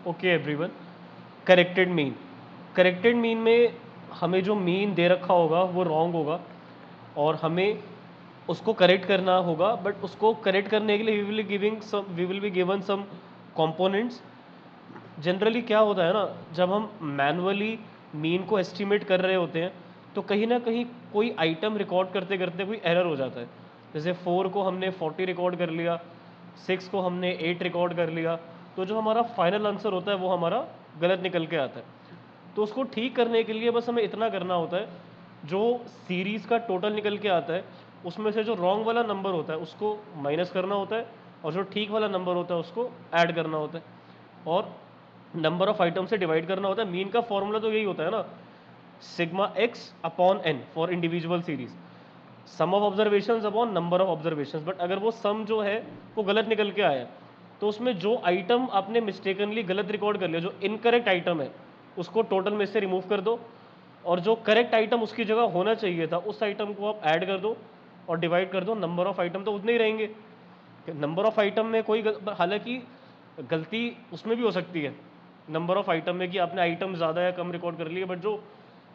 Okay everyone, corrected mean में हमें जो मीन दे रखा होगा वो रॉन्ग होगा और हमें उसको करेक्ट करना होगा, बट उसको करेक्ट करने के लिए we will be given some components. Generally क्या होता है ना, जब हम मैनुअली मीन को एस्टिमेट कर रहे होते हैं तो कहीं ना कहीं कोई आइटम रिकॉर्ड करते करते कोई एरर हो जाता है। जैसे 4 को हमने 40 रिकॉर्ड कर लिया, 6 को हमने 8 रिकॉर्ड कर लिया, तो जो हमारा फाइनल आंसर होता है वो हमारा गलत निकल के आता है। तो उसको ठीक करने के लिए बस हमें इतना करना होता है, जो सीरीज़ का टोटल निकल के आता है उसमें से जो रॉन्ग वाला नंबर होता है उसको माइनस करना होता है और जो ठीक वाला नंबर होता है उसको ऐड करना होता है और नंबर ऑफ आइटम से डिवाइड करना होता है। मीन का फॉर्मूला तो यही होता है ना, sigma x upon n for individual series, sum of observations upon number of observations. But अगर वो सम जो है वो गलत निकल के आया तो उसमें जो आइटम आपने मिस्टेकनली गलत रिकॉर्ड कर लिया, जो इनकरेक्ट आइटम है, उसको टोटल में से रिमूव कर दो और जो करेक्ट आइटम उसकी जगह होना चाहिए था उस आइटम को आप ऐड कर दो और डिवाइड कर दो। नंबर ऑफ आइटम तो उतने ही रहेंगे। नंबर ऑफ आइटम में कोई हालांकि गलती उसमें भी हो सकती है नंबर ऑफ आइटम में, कि आपने आइटम ज़्यादा या कम रिकॉर्ड कर लिए, बट जो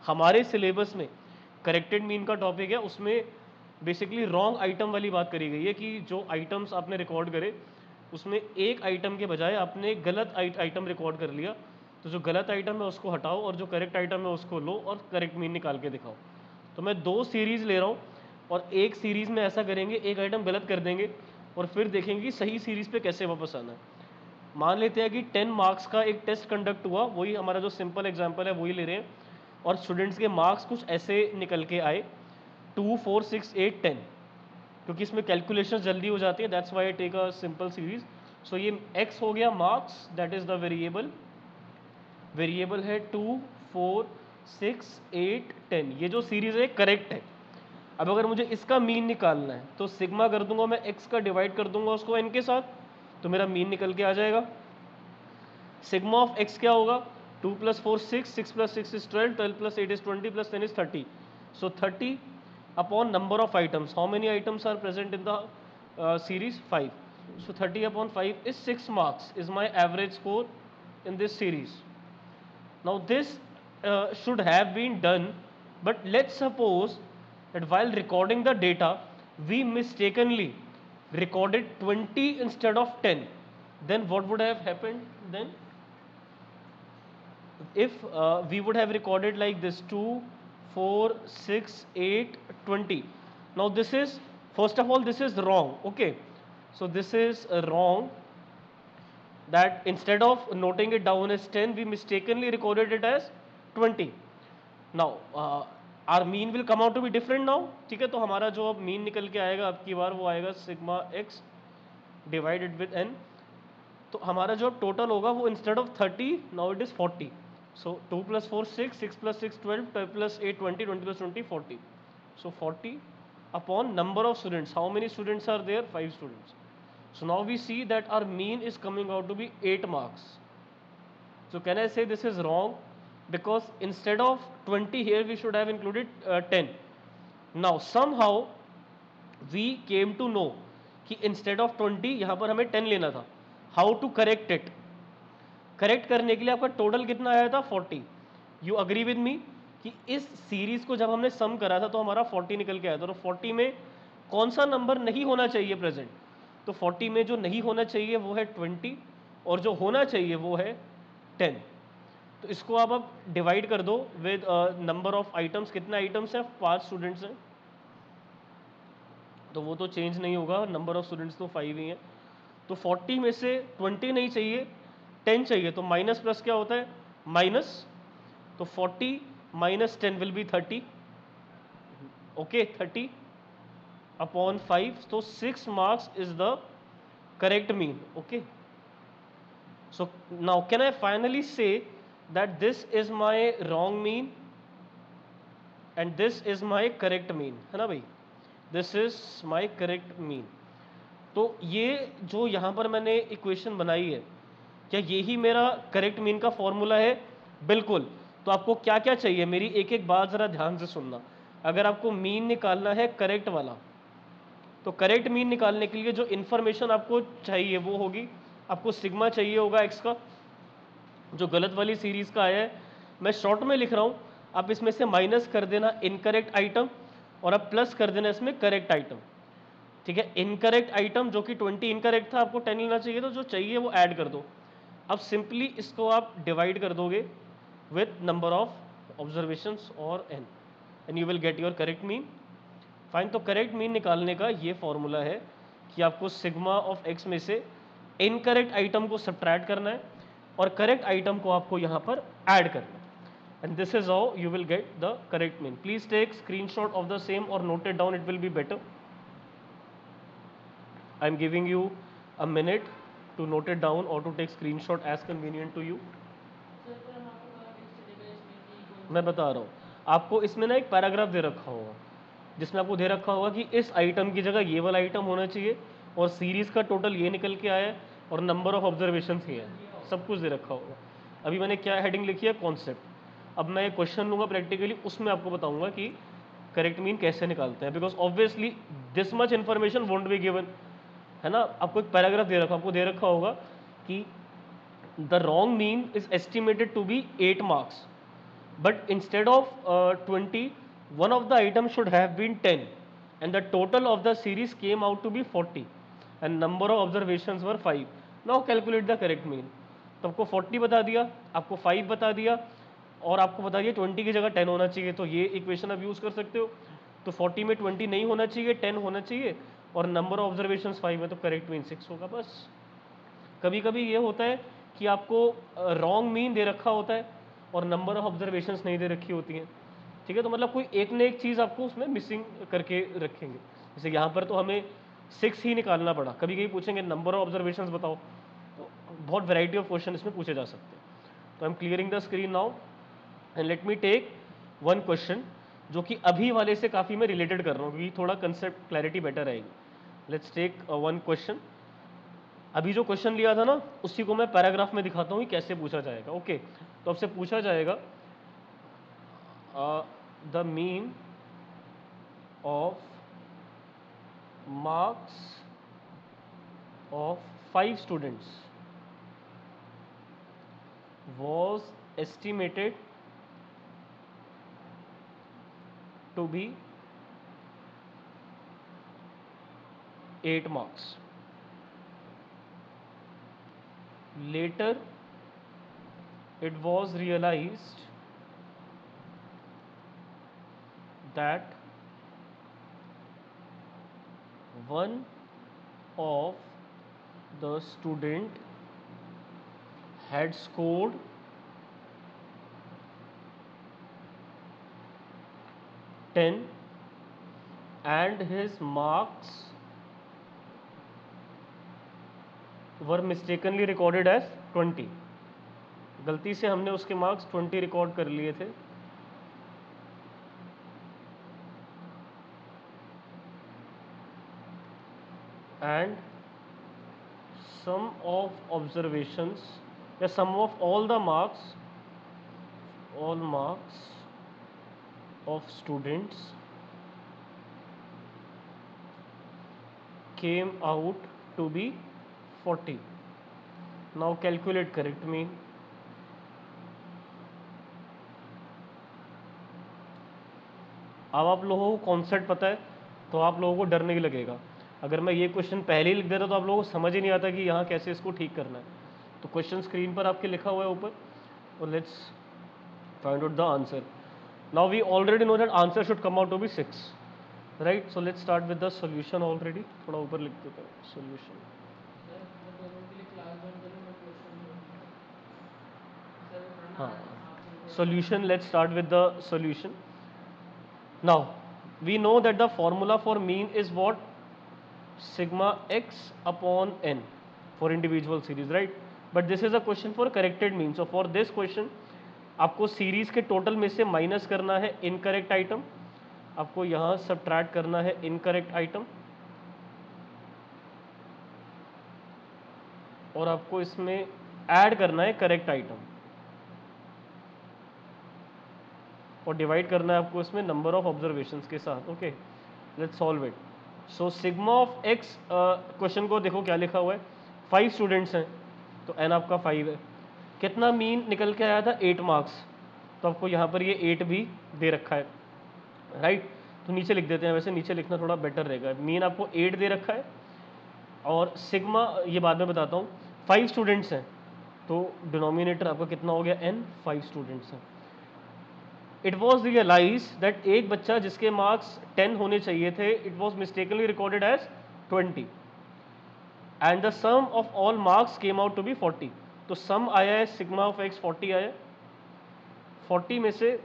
हमारे सिलेबस में करेक्टेड मीन का टॉपिक है उसमें बेसिकली रॉन्ग आइटम वाली बात करी गई है कि जो आइटम्स आपने रिकॉर्ड करे उसमें एक आइटम के बजाय आपने गलत आइटम रिकॉर्ड कर लिया, तो जो गलत आइटम है उसको हटाओ और जो करेक्ट आइटम है उसको लो और करेक्ट मीन निकाल के दिखाओ। तो मैं 2 सीरीज़ ले रहा हूँ और एक सीरीज़ में ऐसा करेंगे, एक आइटम गलत कर देंगे और फिर देखेंगे कि सही सीरीज़ पे कैसे वापस आना है। मान लेते हैं कि 10 मार्क्स का एक टेस्ट कंडक्ट हुआ, वही हमारा जो सिंपल एग्जांपल है वही ले रहे हैं, और स्टूडेंट्स के मार्क्स कुछ ऐसे निकल के आए 2, 4, 6, 8, 10। क्योंकि इसमें कैलकुलेशन जल्दी हो जाती है, that's why I take a simple series. So ये x हो गया marks, that is the variable है 2, 4, 6, 8, 10। ये जो सीरीज है करेक्ट है। अब अगर मुझे इसका मीन निकालना है तो सिग्मा कर दूंगा मैं, x का डिवाइड कर दूंगा उसको n के साथ, तो मेरा मीन निकल के आ जाएगा। सिग्मा ऑफ x क्या होगा, 2 + 4 6, 6 + 6 is 12, 12 + 8 is 20, + 10 is 30. So 30 upon number of items. How many items are present in the series? 5. So 30 upon 5 is 6 marks, is my average score in this series. Now this should have been done, but let's suppose that while recording the data we mistakenly recorded 20 instead of 10. Then what would have happened then? If we would have recorded like this 2, 4, 6, 8, 20. Now this is, first of all, this is wrong. Okay, so this is wrong, that instead of noting it down as 10 we mistakenly recorded it as 20. Now our mean will come out to be different now. ठीक है, तो हमारा जो अब mean निकल के आएगा अब की बार वो आएगा sigma x divided with n. तो हमारा जो टोटल होगा वो instead of 30 now it is 40. So 2 + 4 6, 6 + 6 12, 12 + 8 20, 20 + 20 40. So 40 upon number of students. How many students are there? 5 students. So now we see that our mean is coming out to be 8 marks. So can I say this is wrong? Because instead of 20 here we should have included 10. Now somehow we came to know कि instead of 20 यहाँ पर हमें 10 लेना था. How to correct it? Correct करने के लिए आपका टोटल कितना आया था? 40. यू अग्री विद मी कि इस सीरीज को जब हमने सम करा था तो हमारा 40 निकल के आया था। तो 40 में कौन सा नंबर नहीं होना चाहिए प्रेजेंट? तो 40 में जो नहीं होना चाहिए वो है 20 और जो होना चाहिए वो है 10। तो इसको आप अब डिवाइड कर दो विद नंबर ऑफ आइटम्स। कितने आइटम्स हैं? 5 स्टूडेंट्स हैं, तो वो तो चेंज नहीं होगा, नंबर ऑफ स्टूडेंट्स तो 5 ही हैं। तो 40 में से 20 नहीं चाहिए, 10 चाहिए, तो माइनस प्लस क्या होता है? माइनस। तो 40 minus 10 will be 30. Okay, 30 upon 5. So 6 marks is the correct mean. Okay. So now can I finally say that this is my wrong mean and this is my correct mean? है ना भाई? This is my correct mean. तो ये जो यहाँ पर मैंने equation बनाई है, क्या यही मेरा करेक्ट मीन का फॉर्मूला है? बिल्कुल। तो आपको क्या क्या चाहिए, मेरी एक एक बात ज़रा ध्यान से सुनना। अगर आपको मीन निकालना है करेक्ट वाला, तो करेक्ट मीन निकालने के लिए जो इन्फॉर्मेशन आपको चाहिए वो होगी, आपको सिग्मा चाहिए होगा एक्स का, जो गलत वाली सीरीज का आया है मैं शॉर्ट में लिख रहा हूँ, आप इसमें से माइनस कर देना इनकरेक्ट आइटम और आप प्लस कर देना इसमें करेक्ट आइटम। ठीक है, इनकरेक्ट आइटम जो कि 20 इनकरेक्ट था, आपको 10 लेना चाहिए, तो जो चाहिए वो ऐड कर दो। अब सिंपली इसको आप डिवाइड कर दोगे विथ नंबर ऑफ ऑब्जर्वेशंस और n and you will get your correct mean. Fine, तो करेक्ट मीन निकालने का ये फॉर्मूला है कि आपको सिग्मा ऑफ x में से इनकरेक्ट आइटम को सब्ट्रैक्ट करना है और करेक्ट आइटम को आपको यहाँ पर ऐड करना है, and this is how you will get the correct mean. Please take screenshot of the same or note it down, it will be better. I am giving you a minute to note it down or to take screenshot as convenient to you. मैं बता रहा हूँ आपको, इसमें ना एक paragraph दे रखा होगा जिसमें आपको दे रखा होगा कि इस आइटम की जगह ये वाला आइटम होना चाहिए और सीरीज का टोटल ये निकल के आया है और नंबर ऑफ ऑब्जर्वेशन ही है, सब कुछ दे रखा होगा। अभी मैंने क्या हेडिंग लिखी है, कॉन्सेप्ट। अब मैं क्वेश्चन लूँगा प्रैक्टिकली, उसमें आपको बताऊंगा कि करेक्ट मीन कैसे निकालते हैं, because obviously this much information won't be given, है ना। आपको एक पैराग्राफ दे रखा, आपको दे रखा होगा कि the wrong mean is estimated to be 8 marks, but instead of 20, one of the items should have been 10 and the total of the series came out to be 40 and number of observations were 5. Now calculate the correct mean. तो आपको 40 बता दिया, आपको 5 बता दिया और आपको बता दिया 20 की जगह 10 होना चाहिए, तो ये इक्वेशन आप यूज़ कर सकते हो। तो 40 में 20 नहीं होना चाहिए, 10 होना चाहिए और नंबर ऑफ ऑब्जर्वेशंस 5 है, तो करेक्ट मीन 6 होगा। बस कभी कभी ये होता है कि आपको रॉन्ग मीन दे रखा होता है और नंबर ऑफ ऑब्जर्वेशंस नहीं दे रखी होती हैं, ठीक है। तो मतलब कोई एक न एक चीज़ आपको उसमें मिसिंग करके रखेंगे। जैसे यहाँ पर तो हमें 6 ही निकालना पड़ा, कभी कभी पूछेंगे नंबर ऑफ ऑब्जर्वेशंस बताओ, तो बहुत वैरायटी ऑफ क्वेश्चन इसमें पूछे जा सकते हैं। तो I am clearing the screen now and let me take one question जो कि अभी वाले से काफ़ी मैं रिलेटेड कर रहा हूँ क्योंकि थोड़ा कंसेप्ट क्लैरिटी बेटर रहेगी। Let's take one question. अभी जो क्वेश्चन लिया था ना उसी को मैं पैराग्राफ में दिखाता हूँ कि कैसे पूछा जाएगा। ओके, तो आपसे पूछा जाएगा the mean of marks of 5 students was estimated to be 8 marks. Later it was realized that one of the student had scored 10 and his marks were mistakenly recorded as 20. गलती से हमने उसके मार्क्स 20 रिकॉर्ड कर लिए थे। And sum of observations या sum of all marks of students came out to be 40. Now calculate correct mean. अब आप लोगों को कॉन्सेप्ट पता है तो आप लोगों को डर नहीं लगेगा। अगर मैं ये क्वेश्चन पहले ही लिख देता तो आप लोगों को समझ ही नहीं आता कि यहाँ कैसे इसको ठीक करना है। तो क्वेश्चन स्क्रीन पर आपके लिखा हुआ है ऊपर, और let's find out the answer. Now we already know that answer should come out to be 6, right. So let's start with the solution. Already थोड़ा ऊपर लिख देता हूँ सॉल्यूशन। हाँ, solution, let's start with the solution. Now we know that the formula for mean is what? Sigma x upon n for individual series, right? But this is a question for corrected mean. So for this question आपको series के total में से minus करना है incorrect item, आपको यहाँ subtract करना है इनकरेक्ट आइटम, और आपको इसमें ऐड करना है करेक्ट आइटम, और डिवाइड करना है आपको इसमें नंबर ऑफ ऑब्जर्वेशंस के साथ। Okay, let's solve it. So sigma of x, question को देखो क्या लिखा हुआ है, 5 स्टूडेंट्स हैं तो n आपका 5 है। कितना मीन निकल के आया था 8 मार्क्स, तो आपको यहाँ पर ये 8 भी दे रखा है, राइट। तो नीचे लिख देते हैं, वैसे नीचे लिखना थोड़ा बेटर रहेगा। मीन आपको 8 दे रखा है और सिग्मा ये बाद में बताता हूँ। 5 स्टूडेंट्स हैं तो डिनोमिनेटर आपका कितना हो गया n, 5 स्टूडेंट्स हैं। इट वॉज रियलाइज दैट एक बच्चा जिसके मार्क्स 10 होने चाहिए थे, it was mistakenly recorded as 20 and the sum of all marks came out to be 40। तो सम आया है सिग्मा ऑफ x 40 आया। 40 में से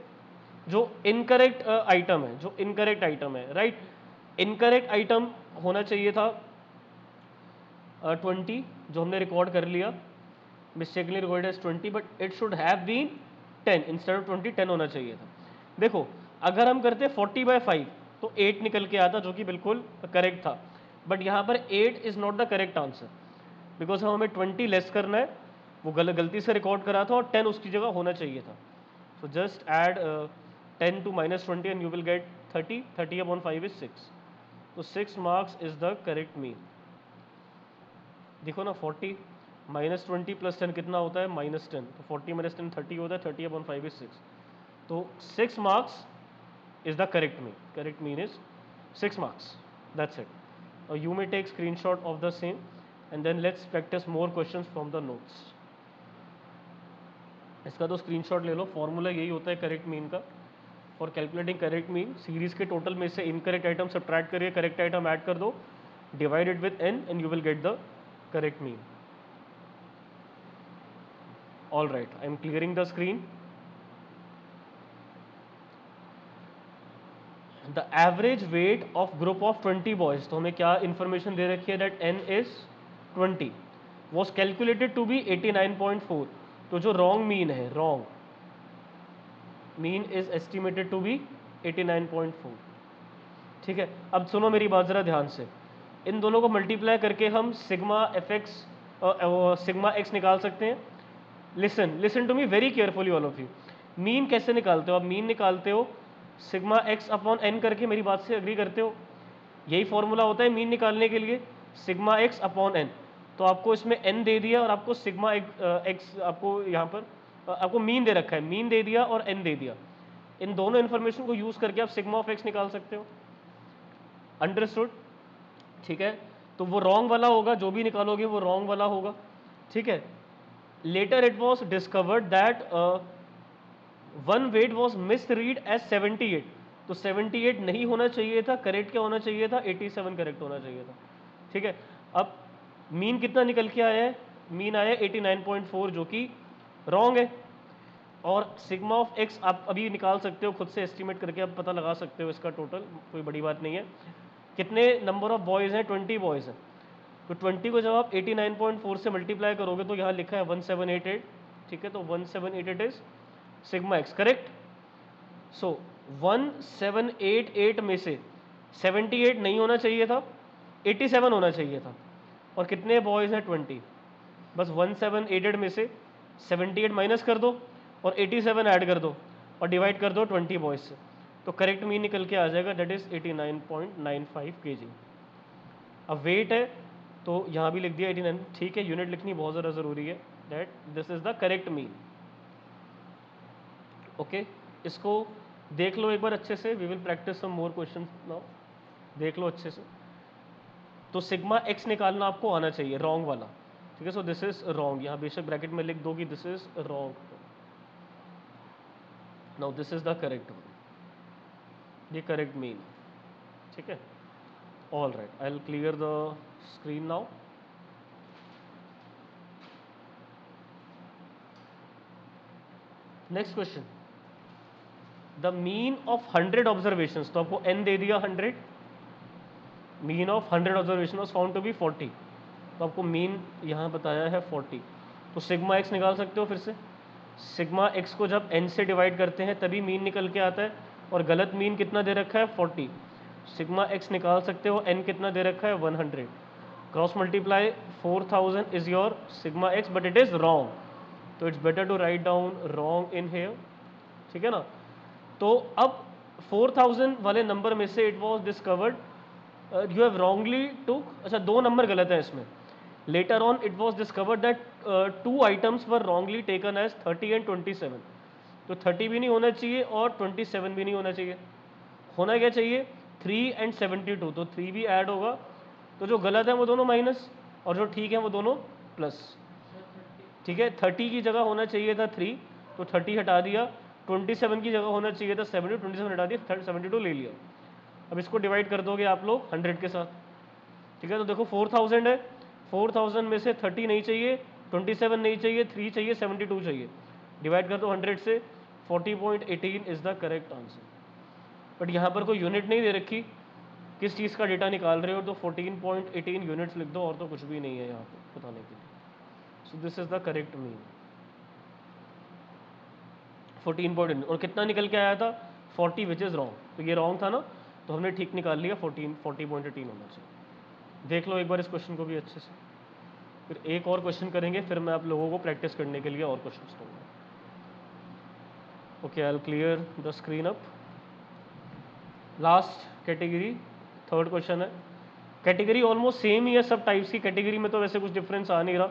जो इनकरेक्ट आइटम है, जो इनकरेक्ट आइटम है, राइट, इनकरेक्ट आइटम होना चाहिए था 20, जो हमने रिकॉर्ड कर लिया, mistakenly record as 20, but it should have been 10 instead of 20, 10 होना चाहिए था। देखो अगर हम करते 40/5 तो 8 निकल के आता, जो कि बिल्कुल करेक्ट था, बट यहाँ पर 8 is not the correct answer because हमें 20 लेस करना है, वो गलती से रिकॉर्ड करा था और 10 उसकी जगह होना चाहिए था। So just add 10 to -20 and you will get 30. 30/5 is 6. So 6 marks is the correct mean. देखो ना 40 -20 + 10 कितना होता है -10, तो 40 - 10 30 होता है, 30/5 is 6. तो 6 marks is the correct mean. Correct mean is 6 marks. That's it. Now you may take screenshot of the same and then let's practice more questions from the notes. इसका तो स्क्रीनशॉट ले लो। फॉर्मूला यही होता है correct mean का। For calculating correct mean, series के total में से इनकरेक्ट आइटम सब्ट्रैक्ट करिए, करेक्ट आइटम ऐड कर दो, divided with n and you will get the correct mean. All right, I am clearing the screen. The average weight of group of 20 boys, तो हमें क्या information दे रखी है, that n is 20 was calculated to be 89.4। तो जो wrong mean है, wrong mean is estimated to be 89.4। ठीक है, अब सुनो मेरी बात जरा ध्यान से। इन दोनों को मल्टीप्लाई करके हम sigma f x sigma x निकाल सकते हैं। Listen listen to me very carefully all of you. Mean कैसे निकालते हो आप? मीन निकालते हो सिग्मा एक्स अपॉन एन करके। मेरी बात से अग्री करते हो? यही फॉर्मूला होता है मीन निकालने के लिए, सिग्मा एक्स अपॉन एन। तो आपको इसमें एन दे दिया और आपको सिग्मा एक्स, आपको यहाँ पर आपको मीन दे रखा है, मीन दे दिया और एन दे दिया। इन दोनों इन्फॉर्मेशन को यूज करके आप सिग्मा ऑफ एक्स निकाल सकते हो। अंडरस्टूड? ठीक है, तो वो रॉन्ग वाला होगा, जो भी निकालोगे वो रॉन्ग वाला होगा। ठीक है, later it was discovered that one weight was misread as 78। तो 78 नहीं होना चाहिए था, करेक्ट क्या होना चाहिए था? 87 करेक्ट होना चाहिए था। ठीक है, अब मीन कितना निकल के आया है? मीन आया 89.4, जो कि रॉन्ग है। और सिग्मा ऑफ एक्स आप अभी निकाल सकते हो खुद से, एस्टिमेट करके आप पता लगा सकते हो इसका टोटल, कोई बड़ी बात नहीं है। कितने नंबर ऑफ बॉयज़ हैं? 20 बॉयज़ हैं। तो 20 को जब आप 89.4 से मल्टीप्लाई करोगे तो यहाँ लिखा है 1788। ठीक है, तो 1788 इज सिग्मा एक्स, करेक्ट। सो 1788 में से 78 नहीं होना चाहिए था, 87 होना चाहिए था। और कितने बॉयज़ हैं? 20। बस 1788 में से 78 माइनस कर दो और 87 ऐड कर दो और डिवाइड कर दो 20 बॉयज़ से, तो करेक्ट मीन निकल के आ जाएगा, दैट इज़ 89.95 kg। अब वेट है तो यहाँ भी लिख दिया 89। ठीक है, यूनिट लिखनी बहुत ज़्यादा ज़रूरी है, that this is the correct mean. Okay, इसको देख लो एक बार अच्छे से, we will practice some more question now. देख लो अच्छे से। तो सिग्मा एक्स निकालना आपको आना चाहिए, रॉन्ग वाला। ठीक है, सो दिस इज रॉन्ग, यहाँ बेशक ब्रैकेट में लिख दो कि this is wrong. Now this is the correct one, ये करेक्ट मीन। ठीक है, all right, I will clear the screen now. Next question, the mean of 100 observation, तो आपको n दे दिया 100, mean of 100 observation was found to be 40, तो आपको mean यहाँ बताया है 40। तो सिग्मा एक्स निकाल सकते हो फिर से। सिग्मा एक्स को जब n से डिवाइड करते हैं तभी मीन निकल के आता है, और गलत मीन कितना दे रखा है? 40। सिग्मा एक्स निकाल सकते हो, n कितना दे रखा है? 100। Cross multiply 4000 is your sigma x, but it is wrong, तो it's better to write down wrong in here. ठीक है ना, तो अब 4000 वाले नंबर में से it was discovered you have wrongly took, अच्छा 2 नंबर गलत है इसमें। Later on, it was discovered that two items were wrongly taken as 30 and 27. तो 30 भी नहीं होना चाहिए और 27 भी नहीं होना चाहिए. होना क्या चाहिए? 3 and 72. तो 3 भी ऐड होगा, तो जो गलत है वो दोनों माइनस और जो ठीक है वो दोनों प्लस. ठीक है, 30 की जगह होना चाहिए था 3, तो 30 हटा दिया. 27 की जगह होना चाहिए था 70, 27 हटा दिया, 72 ले लिया. अब इसको डिवाइड कर दोगे आप लोग 100 के साथ. ठीक है, तो देखो 4000 है, 4000 में से 30 नहीं चाहिए, 27 नहीं चाहिए, 3 चाहिए, 72 चाहिए. डिवाइड कर दो 100 से, 40.18 is the correct answer. But यहाँ पर कोई यूनिट नहीं दे रखी, किस चीज़ का डेटा निकाल रहे हो, तो 14.18 यूनिट्स लिख दो, और तो कुछ भी नहीं है यहाँ पर बताने के लिए. So this is the correct mean 14.18. और कितना निकल के आया था? 40, विच इज़ रॉन्ग. तो ये रॉन्ग था ना, तो हमने ठीक निकाल लिया, 40.18 होना चाहिए. देख लो एक बार इस क्वेश्चन को भी अच्छे से. फिर एक और क्वेश्चन करेंगे, फिर मैं आप लोगों को प्रैक्टिस करने के लिए और क्वेश्चन दूंगा. Okay, I will clear the screen up. Last category, third question है. कैटेगरी ऑलमोस्ट सेम ही है सब टाइप्स की. कैटेगरी में तो वैसे कुछ डिफरेंस आ नहीं रहा.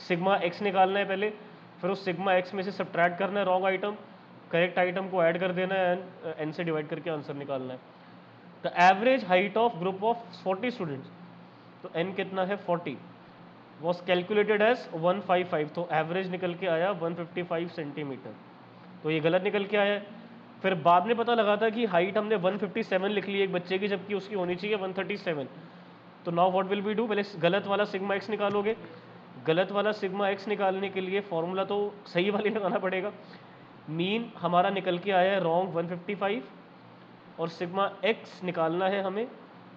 सिग्मा एक्स निकालना है पहले, फिर उस सिग्मा एक्स में से सब्ट्रैक्ट करना है रॉन्ग आइटम, करेक्ट आइटम को ऐड कर देना है एंड एन से डिवाइड करके आंसर निकालना है. The average height of group of 40 students, तो एन कितना है 40, वॉज कैलकुलेटेड एज 155. तो एवरेज निकल के आया 155 सेंटीमीटर. तो ये गलत निकल के आया है. फिर बाद में पता लगा था कि हाइट हमने 157 लिख ली एक बच्चे की, जबकि उसकी होनी चाहिए 137. तो now what will we do? पहले गलत वाला सिग्मा एक्स निकालोगे. गलत वाला सिग्मा एक्स निकालने के लिए फॉर्मूला तो सही वाली लगाना पड़ेगा. मीन हमारा निकल के आया है रॉन्ग 155, और सिग्मा एक्स निकालना है हमें,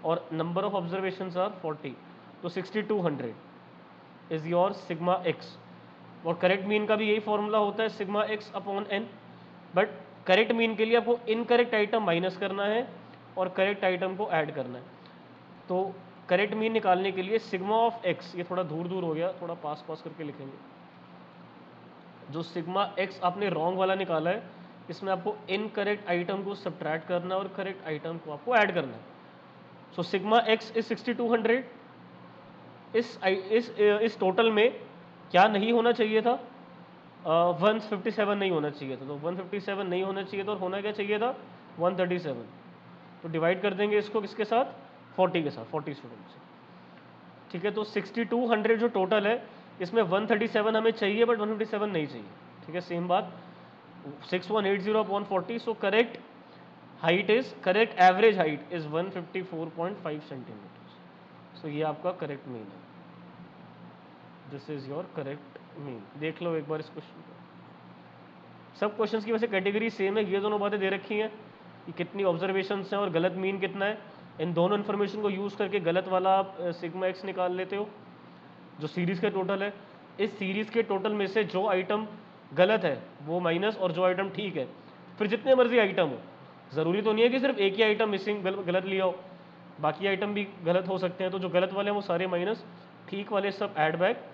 और नंबर ऑफ ऑब्जर्वेशंस आर 40. तो 6200 इज योर सिग्मा एक्स. और करेक्ट मीन का भी यही फॉर्मूला होता है, sigma x upon n. But correct mean के लिए आपको इनकरेक्ट आइटम माइनस करना है और करेक्ट आइटम को ऐड करना है. तो करेक्ट मीन निकालने के लिए सिग्मा ऑफ एक्स, ये थोड़ा दूर दूर हो गया, थोड़ा पास पास करके लिखेंगे. जो सिग्मा एक्स आपने रॉन्ग वाला निकाला है, इसमें आपको इनकरेक्ट आइटम को सब्ट्रैक्ट करना है और करेक्ट आइटम को आपको ऐड करना है. So sigma x is 6200. इस टोटल में क्या नहीं होना चाहिए था? 157 नहीं होना चाहिए था. तो 157 नहीं होना चाहिए था, और होना क्या चाहिए था? 137. तो डिवाइड कर देंगे इसको किसके साथ? 40 के साथ, 40 स्टूडेंट से. ठीक है, तो 6200 जो टोटल है, इसमें 137 हमें चाहिए बट 157 नहीं चाहिए. ठीक है, सेम बात. 6180 upon 40. So correct height is, correct average height is 154.5 centimetre. So ये आपका करेक्ट मीन है. This is your correct mean. देख लो एक बार इस क्वेश्चन को. सब क्वेश्चंस की वैसे कैटेगरी सेम है. ये दोनों बातें दे रखी हैं कि कितनी ऑब्जर्वेशंस हैं और गलत मीन कितना है. इन दोनों इन्फॉर्मेशन को यूज़ करके गलत वाला आप सिग्मा एक्स निकाल लेते हो, जो सीरीज़ के टोटल है. इस सीरीज़ के टोटल में से जो आइटम गलत है वो माइनस, और जो आइटम ठीक है, फिर जितने मर्जी आइटम हो, ज़रूरी तो नहीं है कि सिर्फ एक ही आइटम मिसिंग गलत लिया हो, बाकी आइटम भी गलत हो सकते हैं. तो जो गलत वाले हैं वो सारे माइनस, ठीक वाले सब ऐड बैक,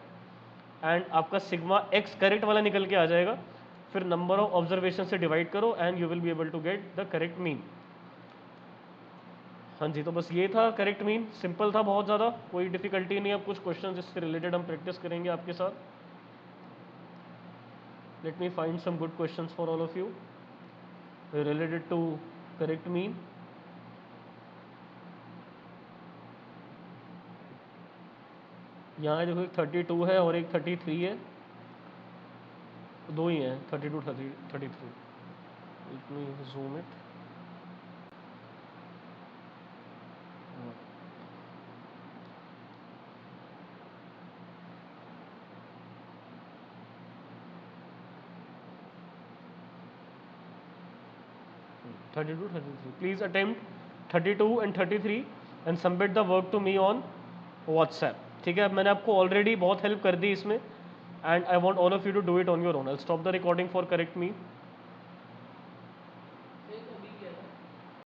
एंड आपका सिग्मा एक्स करेक्ट वाला निकल के आ जाएगा. फिर नंबर ऑफ ऑब्जर्वेशन से डिवाइड करो and you will be able to get the correct mean. हाँ जी, तो बस ये था करेक्ट मीन. सिंपल था बहुत ज़्यादा, कोई डिफिकल्टी नहीं. अब कुछ क्वेश्चन इससे रिलेटेड हम प्रैक्टिस करेंगे आपके साथ. Let me find some good questions for all of you related to correct mean. यहाँ देखो एक 32 है और एक 33 है, दो ही हैं, 32 33. Let me zoom it. 32 33. Please attempt 32 and 33 and submit the work to me on WhatsApp. ठीक है, अब मैंने आपको ऑलरेडी बहुत हेल्प कर दी इसमें, and I want all of you to do it on your own. I will stop the recording for correct me.